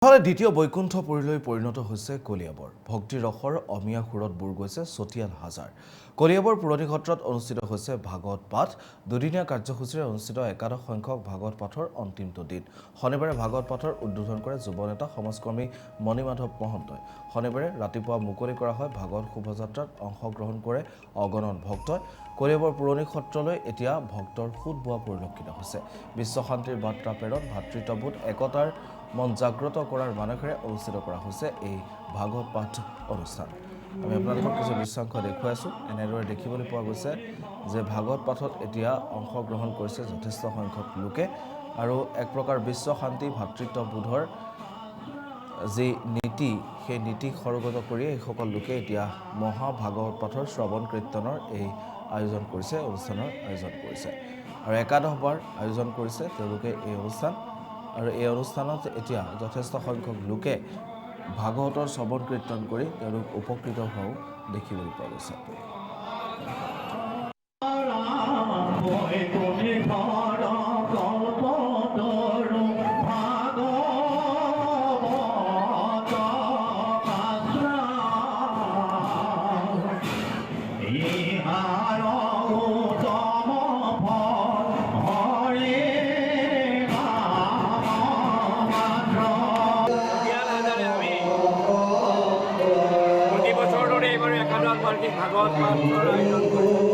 দ্বিতীয় বৈকুণ্ঠপুৰীলৈ পৰিণত হৈছে কলিয়াবৰ ভক্তিৰ ৰসৰ অমিয়া সুৰত বুৰ গৈছে চতিয়াল হাজাৰ কলিয়াবৰ পুৰণি ক্ষেত্ৰত অনুষ্ঠিত হৈছে ভাগৱত পাঠ দুদিনীয়া কাৰ্যসূচীৰে অনুষ্ঠিত একাদশ সংখ্যক ভাগৱত পাঠৰ অন্তিমটো দিন শনিবাৰে ভাগৱত পাঠৰ উদ্বোধন কৰে যুৱ নেতা সমাজকৰ্মী মণিমাধৱ মহন্তই শনিবাৰে ৰাতিপুৱা মুকলি কৰা হয় ভাগৱত শোভাযাত্ৰাত অংশগ্ৰহণ কৰে অগণন ভক্তই কলিয়াবৰ পুৰণি ক্ষেত্ৰলৈ এতিয়া ভক্তৰ সুত বোৱা পৰিলক্ষিত হৈছে বিশ্ব শান্তিৰ বাৰ্তা প্ৰেৰণ ভাতৃত্ববোধ একতাৰ মন জাগ্ৰত কৰাৰ মানসেৰে অনুষ্ঠিত কৰা হৈছে এই ভাগৱত পাঠ অনুষ্ঠান আমি আপোনালোকক কিছু দৃশ্যাংশ দেখুৱাই আছোঁ এনেদৰে দেখিবলৈ পোৱা গৈছে যে ভাগৱত পাঠত এতিয়া অংশগ্ৰহণ কৰিছে যথেষ্ট সংখ্যক লোকে আৰু এক প্ৰকাৰ বিশ্ব শান্তি ভাতৃত্ববোধৰ যি নীতি সেই নীতি সৰগত কৰি এইসকল লোকে এতিয়া মহা ভাগৱত পাঠৰ শ্ৰৱণ কীৰ্তনৰ এই আয়োজন কৰিছে অনুষ্ঠানৰ আয়োজন কৰিছে আৰু একাদশবাৰ আয়োজন কৰিছে তেওঁলোকে এই অনুষ্ঠান আৰু এই অনুষ্ঠানত এতিয়া যথেষ্ট সংখ্যক লোকে ভাগৱতৰ শ্ৰৱণ কীৰ্তন কৰি তেওঁলোক উপকৃত হোৱাও দেখিবলৈ পোৱা গৈছে ভাগৱত পাঠৰ আয়োজন কৰিছে